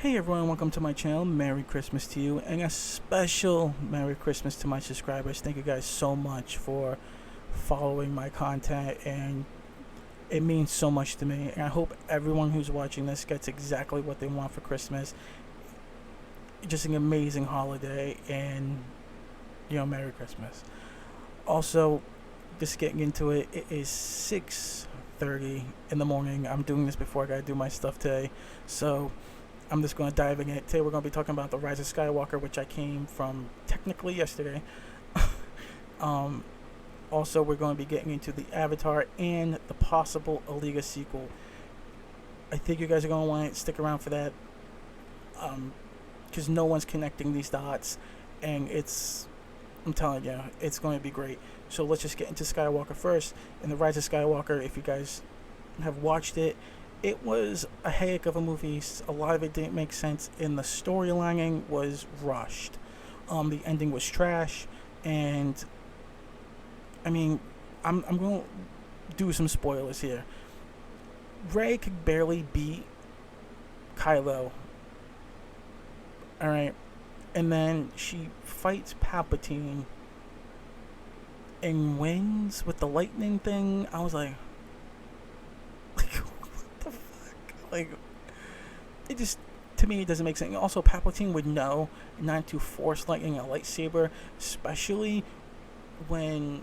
Hey everyone, welcome to my channel. Merry Christmas to you, and a special Merry Christmas to my subscribers. Thank you guys so much for following my content, and it means so much to me. And I hope everyone who's watching this gets exactly what they want for Christmas. Just an amazing holiday, and Merry Christmas. Also, just getting into it, it is 6:30 in the morning. I'm doing this before I gotta do my stuff today, so I'm just going to dive in it. Today we're going to be talking about The Rise of Skywalker, which I came from technically yesterday. Also, we're going to be getting into the Avatar and the possible Alita sequel. I think you guys are going to want to stick around for that, because no one's connecting these dots, and I'm telling you, it's going to be great. So let's just get into Skywalker first. And The Rise of Skywalker, if you guys have watched it, it was a heck of a movie. A lot of it didn't make sense, and the storylining was rushed. The ending was trash, and I mean, I'm going to do some spoilers here. Rey could barely beat Kylo. All right, and then she fights Palpatine and wins with the lightning thing. I was like. Like, it just, to me, it doesn't make sense. Also, Palpatine would know not to force lightning a lightsaber, especially when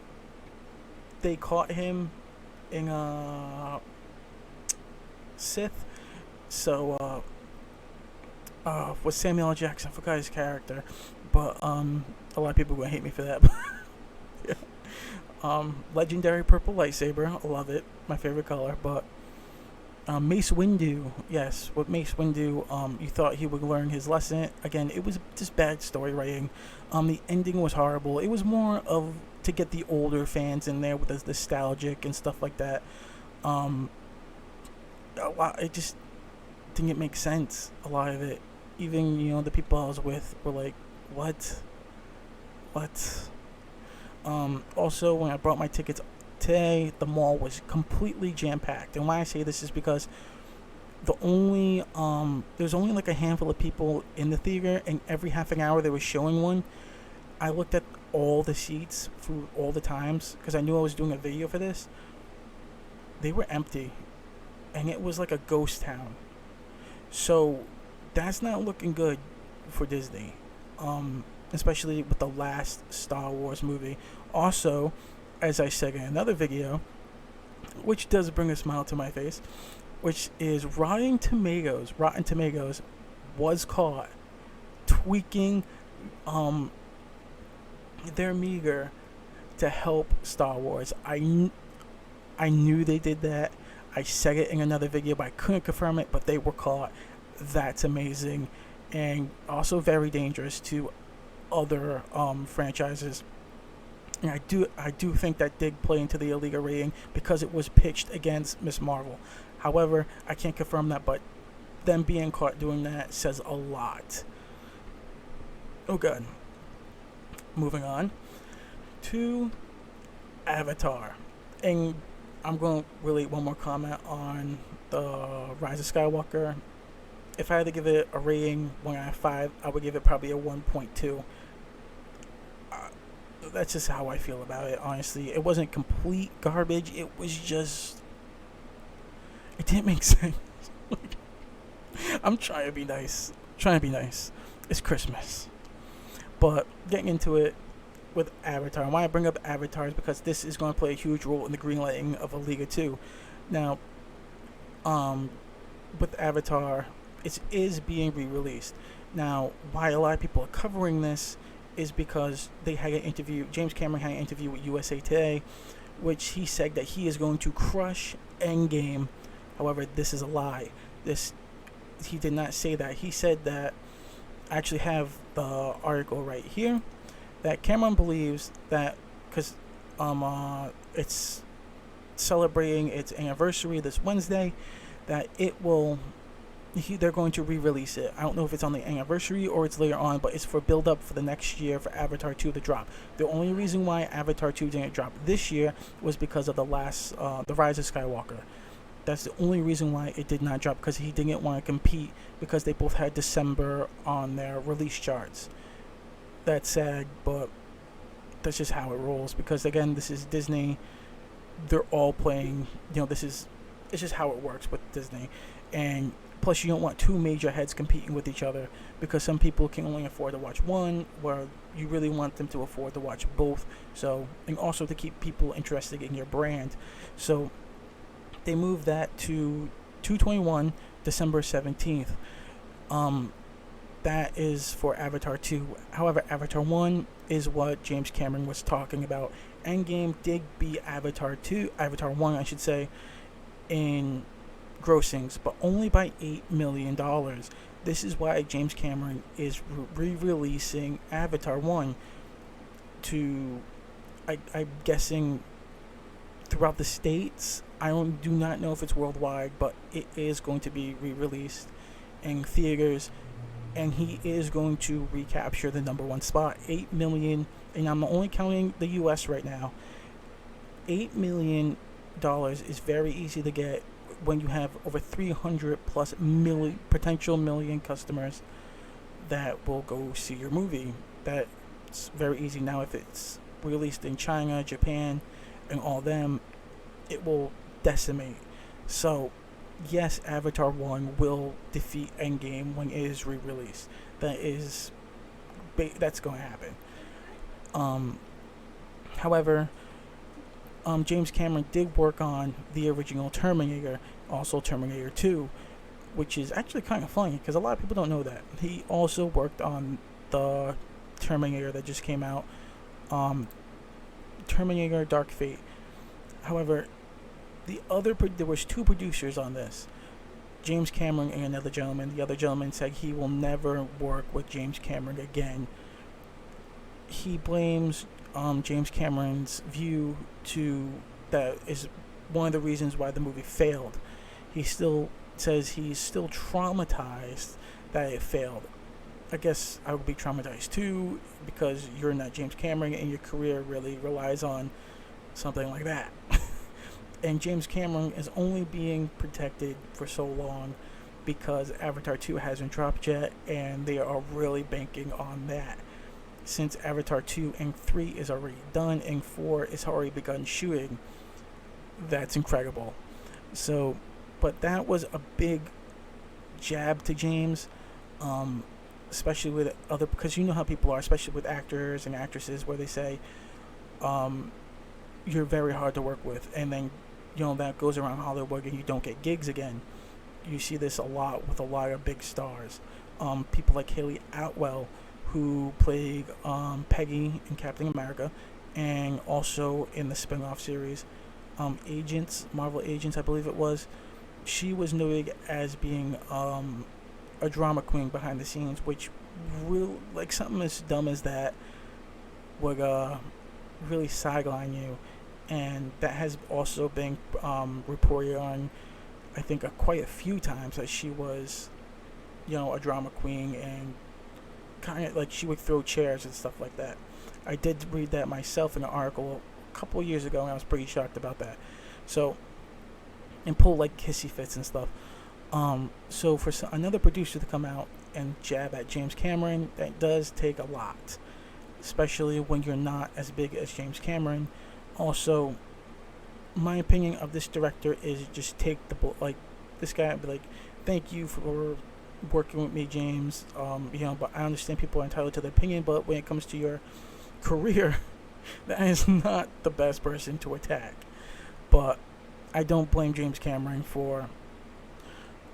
they caught him in Sith. So, with Samuel L. Jackson, I forgot his character, but a lot of people are gonna hate me for that. Yeah. Legendary purple lightsaber, I love it, my favorite color, but. Mace Windu, yes, with Mace Windu, you thought he would learn his lesson. Again, it was just bad story writing. The ending was horrible. It was more of to get the older fans in there with the nostalgic and stuff like that. A lot, it just didn't make sense. A lot of it, even the people I was with were like, "What? What?" Also, when I brought my tickets today, the mall was completely jam-packed, and why I say this is because there's only like a handful of people in the theater, and every half an hour they were showing one. I looked at all the seats for all the times because I knew I was doing a video for this. They were empty, and it was like a ghost town. So that's not looking good for Disney, especially with the last Star Wars movie. Also, as I said in another video, which does bring a smile to my face, which is Rotten Tomatoes was caught tweaking their meter to help Star Wars. I knew they did that. I said it in another video, but I couldn't confirm it, but they were caught. That's amazing, and also very dangerous to other franchises. And I do think that did play into the Alita rating because it was pitched against Miss Marvel. However, I can't confirm that, but them being caught doing that says a lot. Oh god. Moving on to Avatar. And I'm going to relate one more comment on the Rise of Skywalker. If I had to give it a rating 1 out of 5, I would give it probably a 1.2. That's just how I feel about it, honestly. It wasn't complete garbage. It was just, it didn't make sense. I'm trying to be nice. It's Christmas. But getting into it with Avatar. Why I bring up Avatar is because this is going to play a huge role in the greenlighting of Alita 2. Now, with Avatar, it is being re-released. Now, why a lot of people are covering this is because they had an interview, James Cameron had an interview with USA Today, which he said that he is going to crush Endgame. However, this is a lie. He did not say that. He said that, I actually have the article right here, that Cameron believes that because it's celebrating its anniversary this Wednesday, that they're going to re-release it. I don't know if it's on the anniversary or it's later on, but it's for build-up for the next year for Avatar 2 to drop. The only reason why Avatar 2 didn't drop this year was because of the Rise of Skywalker. That's the only reason why it did not drop, because he didn't want to compete, because they both had December on their release charts. That's sad, but that's just how it rolls, because again, this is Disney. They're all playing, it's just how it works with Disney. And plus, you don't want two major heads competing with each other, because some people can only afford to watch one, where you really want them to afford to watch both. So, and also to keep people interested in your brand. So they moved that to 2/21, December 17th. That is for Avatar 2. However, Avatar 1 is what James Cameron was talking about. Endgame did beat Avatar 2, Avatar 1, I should say, in grossings, but only by $8 million. This is why James Cameron is re-releasing Avatar 1 to, I'm guessing, throughout the States. I do not know if it's worldwide, but it is going to be re-released in theaters, and he is going to recapture the number one spot. 8 million, and I'm only counting the US right now. $8 million is very easy to get when you have over 300 plus potential million customers that will go see your movie. That's very easy. Now, if it's released in China, Japan, and all them, it will decimate. So yes, Avatar 1 will defeat Endgame when it is re-released. That's going to happen. However, James Cameron did work on the original Terminator, also Terminator 2, which is actually kind of funny because a lot of people don't know that. He also worked on the Terminator that just came out, Terminator Dark Fate. However, there was two producers on this, James Cameron and another gentleman. The other gentleman said he will never work with James Cameron again. He blames James Cameron's view that is one of the reasons why the movie failed. He still says he's still traumatized that it failed. I guess I would be traumatized too, because you're not James Cameron and your career really relies on something like that. And James Cameron is only being protected for so long because Avatar 2 hasn't dropped yet, and they are really banking on that. Since Avatar 2 and 3 is already done and 4 is already begun shooting, that's incredible. So, but that was a big jab to James, especially with because you know how people are, especially with actors and actresses, where they say, you're very hard to work with, and then that goes around Hollywood and you don't get gigs again. You see this a lot with a lot of big stars. People like Haley Atwell, who played Peggy in Captain America, and also in the spin-off series, Marvel Agents, I believe it was. She was noted as being a drama queen behind the scenes, which like something as dumb as that would really sideline you. And that has also been reported on, I think, quite a few times, that she was, a drama queen, and kind of like she would throw chairs and stuff like that. I did read that myself in an article a couple of years ago, and I was pretty shocked about that. So, and pull like hissy fits and stuff. So for another producer to come out and jab at James Cameron, that does take a lot, especially when you're not as big as James Cameron. Also, my opinion of this director is just take this guy and be like, thank you for working with me, James. But I understand people are entitled to their opinion, but when it comes to your career, that is not the best person to attack. But I don't blame James Cameron for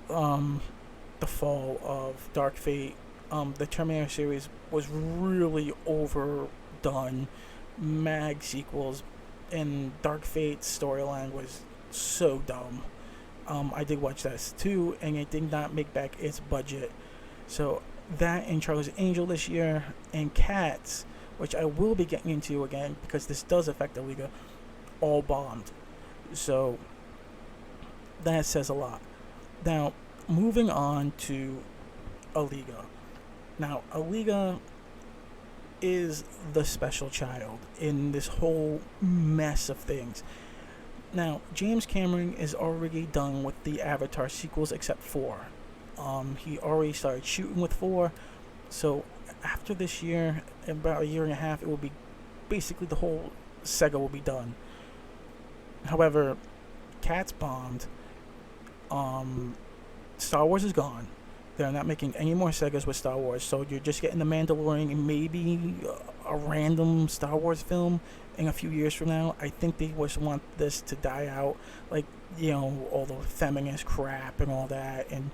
the fall of Dark Fate. The Terminator series was really overdone. Mag sequels, and Dark Fate's storyline was so dumb. I did watch that too, and it did not make back its budget. So that and Charlie's Angel this year, and Cats, which I will be getting into again because this does affect the Liga, all bombed. So that says a lot. Now, moving on to Alita. Now, Alita is the special child in this whole mess of things. Now, James Cameron is already done with the Avatar sequels except 4. He already started shooting with 4, so after this year, in about a year and a half, it will be basically the whole Sega will be done. However, Cats bombed. Star Wars is gone. They're not making any more Segas with Star Wars, so you're just getting the Mandalorian and maybe a random Star Wars film in a few years from now. I think they just want this to die out, like, all the feminist crap and all that, and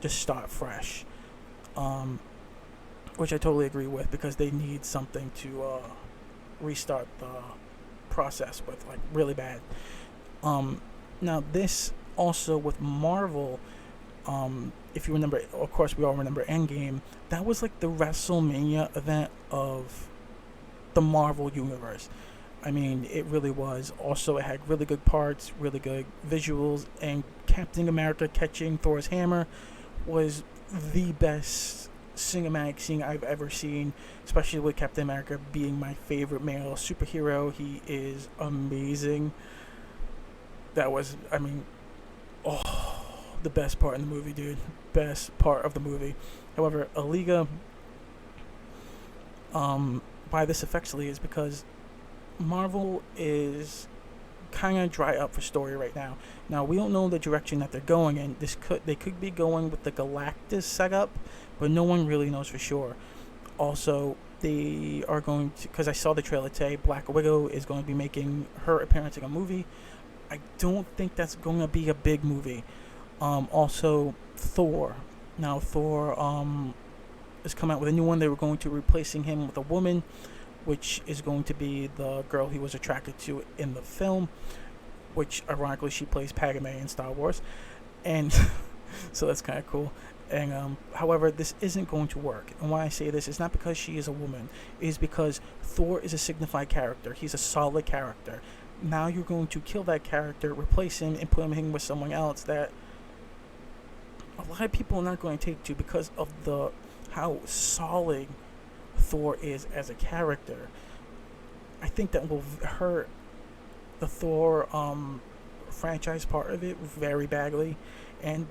just start fresh. Um, which I totally agree with, because they need something to restart the process with, like, really bad. Now this also with Marvel, if you remember, of course we all remember Endgame. That was like the WrestleMania event of the Marvel universe. I mean, it really was. Also, it had really good parts, really good visuals, and Captain America catching Thor's hammer was the best cinematic scene I've ever seen, especially with Captain America being my favorite male superhero. He is amazing. That was, I mean, the best part in the movie, dude. Best part of the movie. However, Alita, why this affects Lee is because Marvel is kind of dry up for story right now. Now, we don't know the direction that they're going in. They could be going with the Galactus setup, but no one really knows for sure. Also, they are going to, because I saw the trailer today, Black Widow is going to be making her appearance in a movie. I don't think that's going to be a big movie. Also, Thor. Now, Thor has come out with a new one. They were going to replacing him with a woman, which is going to be the girl he was attracted to in the film, which ironically she plays Padme in Star Wars, and so that's kind of cool. And however, this isn't going to work. And why I say this is not because she is a woman, it is because Thor is a signified character. He's a solid character. Now you're going to kill that character, replace him, and put him in with someone else that a lot of people are not going to take to because of how solid Thor is as a character. I think that will hurt the Thor franchise part of it very badly, and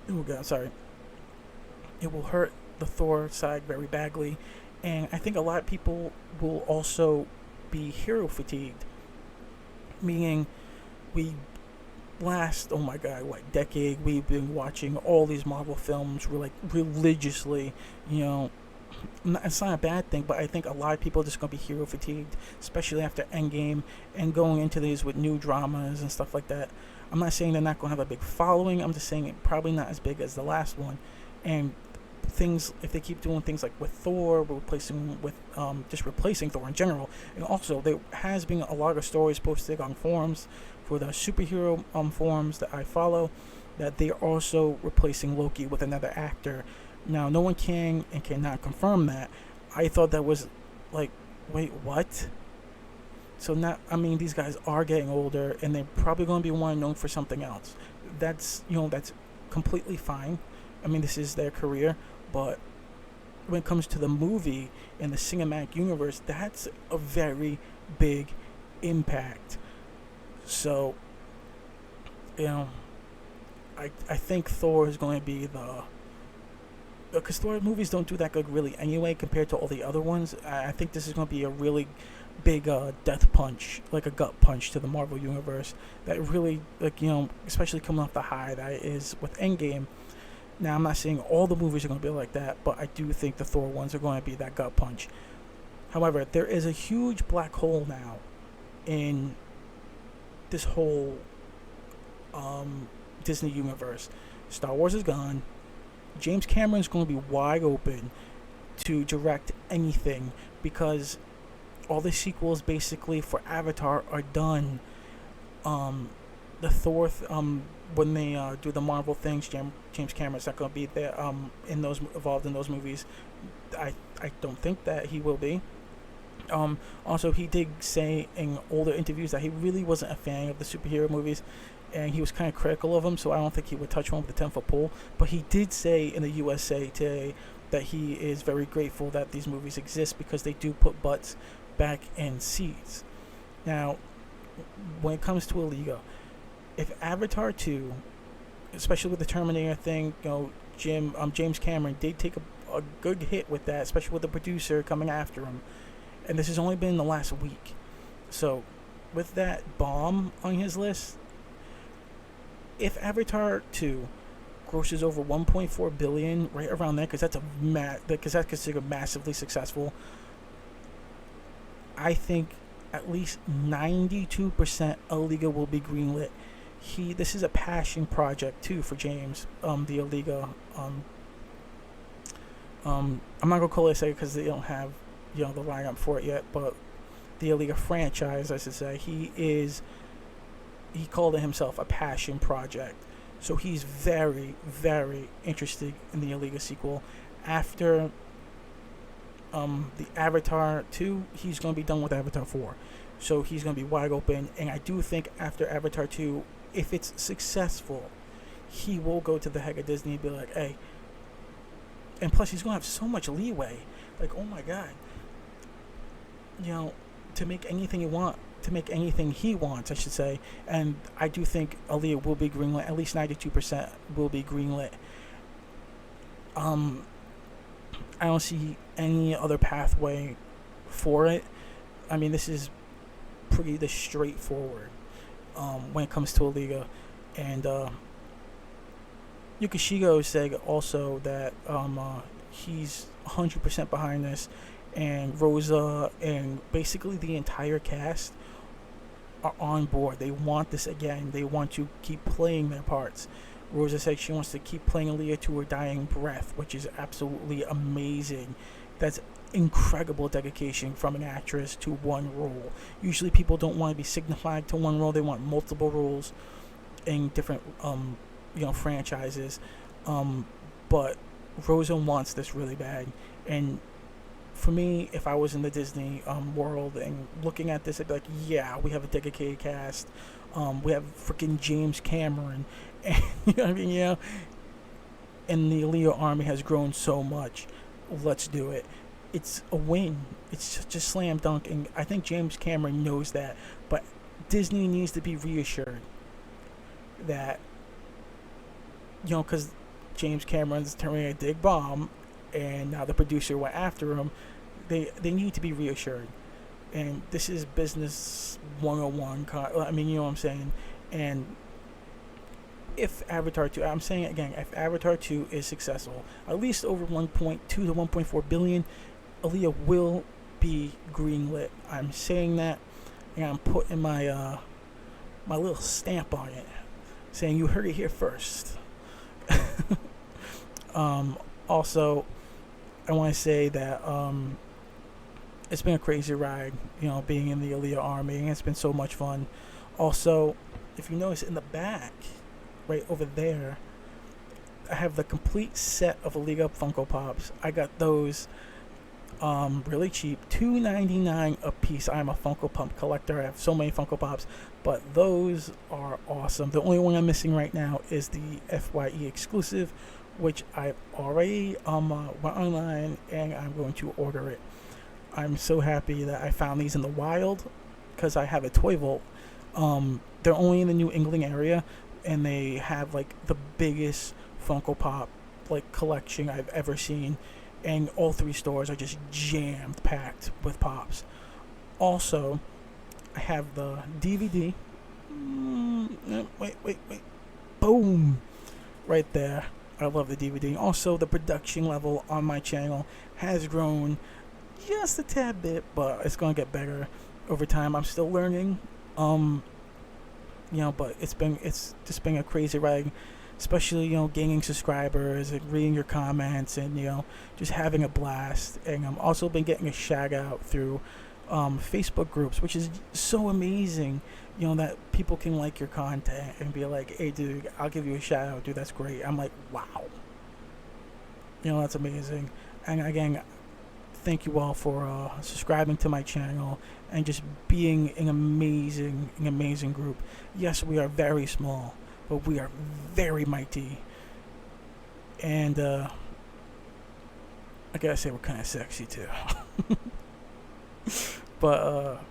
it will hurt the Thor side very badly, and I think a lot of people will also be hero fatigued, meaning we last decade we've been watching all these Marvel films religiously. It's not a bad thing, but I think a lot of people are just going to be hero fatigued, especially after Endgame and going into these with new dramas and stuff like that. I'm not saying they're not going to have a big following. I'm just saying it probably not as big as the last one. And if they keep doing things like with Thor, replacing Thor in general. And also, there has been a lot of stories posted on forums for the superhero forums that I follow, that they're also replacing Loki with another actor. Now, no one can and cannot confirm that. I thought that was like, wait, what? So now, I mean, these guys are getting older, and they're probably going to be one known for something else. That's completely fine. I mean, this is their career, but when it comes to the movie and the cinematic universe, that's a very big impact. So, I think Thor is going to be because Thor movies don't do that good really anyway compared to all the other ones. I think this is going to be a really big death punch, like a gut punch to the Marvel universe that really, especially coming off the high that is with Endgame. Now, I'm not saying all the movies are going to be like that, but I do think the Thor ones are going to be that gut punch. However, there is a huge black hole now in this whole Disney universe. Star Wars is gone. James Cameron's going to be wide open to direct anything because all the sequels basically for Avatar are done. The Thor, when they do the Marvel things, James Cameron's not going to be there involved in those movies. I don't think that he will be. Also, he did say in older interviews that he really wasn't a fan of the superhero movies, and he was kind of critical of them, so I don't think he would touch one with a 10-foot pole. But he did say in the USA Today that he is very grateful that these movies exist because they do put butts back in seats. Now, when it comes to a Liga, if Avatar 2, especially with the Terminator thing, James Cameron did take a good hit with that, especially with the producer coming after him. And this has only been in the last week. So, with that bomb on his list, if Avatar 2 grosses over 1.4 billion, right around there, because that's considered massively successful, I think at least 92% Aliga will be greenlit. This is a passion project too for James. The Aliga. I'm not gonna call it a because they don't have the lineup for it yet, but the Aliga franchise, I should say, he called it himself a passion project. So he's very, very interested in the Aliga sequel. After the Avatar 2, he's going to be done with Avatar 4. So he's going to be wide open. And I do think after Avatar 2, if it's successful, he will go to the head of Disney and be like, hey. And plus, he's going to have so much leeway. Like, oh my God. To make anything he wants, I should say. And I do think Aaliyah will be greenlit. At least 92% will be greenlit. I don't see any other pathway for it. I mean, this is pretty straightforward when it comes to Aaliyah. And Yukishigo said also that he's 100% behind this. And Rosa and basically the entire cast are on board. They want this again. They want to keep playing their parts. Rosa said she wants to keep playing Aaliyah to her dying breath, which is absolutely amazing. That's incredible dedication from an actress to one role. Usually people don't want to be signified to one role. They want multiple roles in different franchises. But Rosa wants this really bad. And for me, if I was in the Disney world and looking at this, I'd be like, yeah, we have a dedicated cast. We have freaking James Cameron. And, you know what I mean? And the Aaliyah army has grown so much. Let's do it. It's a win. It's just slam dunk. And I think James Cameron knows that. But Disney needs to be reassured that, because James Cameron's turning a dig bomb, and now the producer went after him. They need to be reassured. And this is business 101. I mean, you know what I'm saying? And if Avatar 2, I'm saying it again, if Avatar 2 is successful, at least over 1.2 to 1.4 billion, Aaliyah will be greenlit. I'm saying that, and I'm putting my my little stamp on it, saying you heard it here first. Also, I want to say that it's been a crazy ride, being in the Aaliyah army, and it's been so much fun. Also, if you notice in the back, right over there, I have the complete set of Aaliyah Funko Pops. I got those really cheap, $2.99 a piece. I'm a Funko Pop collector. I have so many Funko Pops, but those are awesome. The only one I'm missing right now is the FYE exclusive, which I've already went online and I'm going to order it. I'm so happy that I found these in the wild because I have a Toy Vault. They're only in the New England area, and they have like the biggest Funko Pop collection I've ever seen, and all three stores are just jammed packed with pops. Also, I have the DVD. Wait. Boom! Right there. I love the DVD. Also, the production level on my channel has grown just a tad bit, but it's gonna get better over time. I'm still learning. But it's just been a crazy ride, especially gaining subscribers and reading your comments and just having a blast. And I'm also been getting a shout out through Facebook groups, which is so amazing. That people can like your content and be like, hey dude, I'll give you a shout out, dude, that's great. I'm like, wow, that's amazing. And again, thank you all for subscribing to my channel and just being an amazing group. Yes, we are very small, but we are very mighty. And I gotta say, we're kind of sexy too. But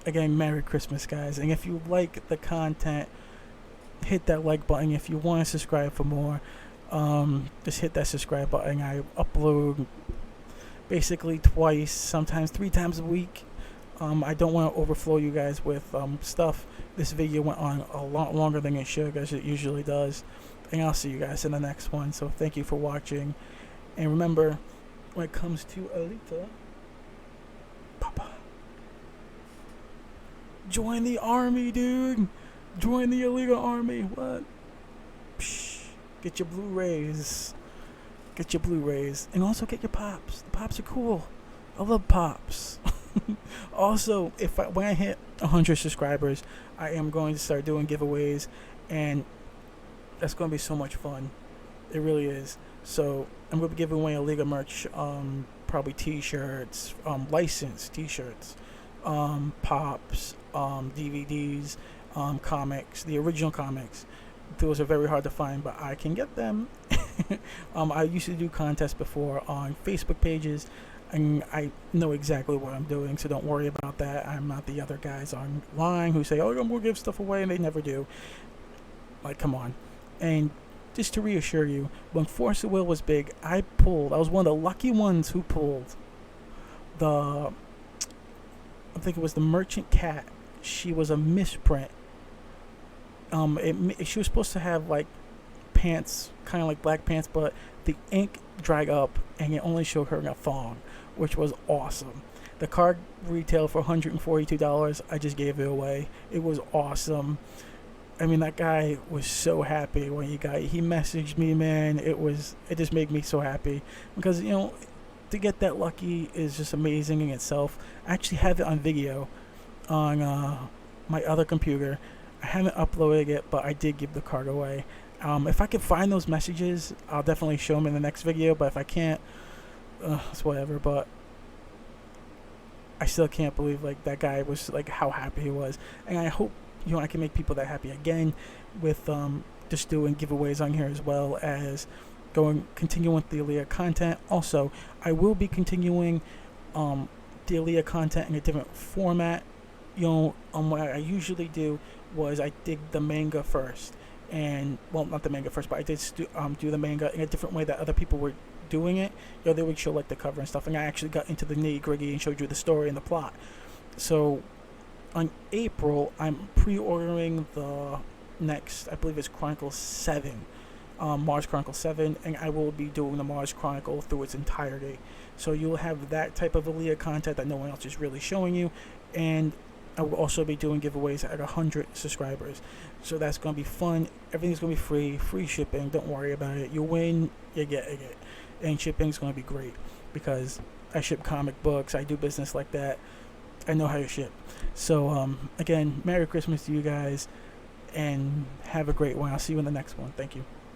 again, Merry Christmas, guys. And if you like the content, hit that like button. If you want to subscribe for more, just hit that subscribe button. I upload basically twice, sometimes 3 times a week. I don't want to overflow you guys with stuff. This video went on a lot longer than it should, as it usually does. And I'll see you guys in the next one. So thank you for watching. And remember, when it comes to Alita, Papa, join the army, dude. Join the Alita army. What? Psh, get your Blu-rays. Get your Blu-rays. And also get your Pops. The Pops are cool. I love Pops. Also, when I hit 100 subscribers, I am going to start doing giveaways, and that's going to be so much fun. It really is. So I'm going to be giving away Alita merch, probably T-shirts, licensed T-shirts, Pops, DVDs, comics, the original comics. Those are very hard to find, but I can get them. I used to do contests before on Facebook pages, and I know exactly what I'm doing, so don't worry about that. I'm not the other guys online who say, oh, I'm going to give stuff away, and they never do. Like, come on. And just to reassure you, when Force of Will was big, I was one of the lucky ones who pulled I think it was the Merchant Cat. She was a misprint. She was supposed to have, like, pants, kind of like black pants, but the ink dried up, and it only showed her in a thong, which was awesome. The card retailed for $142. I just gave it away. It was awesome. I mean, that guy was so happy when he messaged me, man. It just made me so happy, because, you know, to get that lucky is just amazing in itself. I actually have it on video on my other computer. I haven't uploaded it, but I did give the card away. If I can find those messages, I'll definitely show them in the next video, but if I can't, it's whatever. But I still can't believe, like, that guy was, like, how happy he was. And I hope, you know, I can make people that happy again with just doing giveaways on here, as well as continuing with the Alita content. Also, I will be continuing the Alita content in a different format. You know, what I usually do was I dig the manga first, and, well, not the manga first, but I did do the manga in a different way that other people were doing it. You know, they would show, like, the cover and stuff, and I actually got into the nitty-gritty and showed you the story and the plot. So on April, I'm pre-ordering the next, I believe it's Chronicle 7, Mars Chronicle 7, and I will be doing the Mars Chronicle through its entirety. So you'll have that type of Alita content that no one else is really showing you, and I will also be doing giveaways at 100 subscribers. So that's going to be fun. Everything's going to be free shipping. Don't worry about it. You win, you get it. And shipping's going to be great, because I ship comic books. I do business like that. I know how to ship. So, again, Merry Christmas to you guys, and have a great one. I'll see you in the next one. Thank you.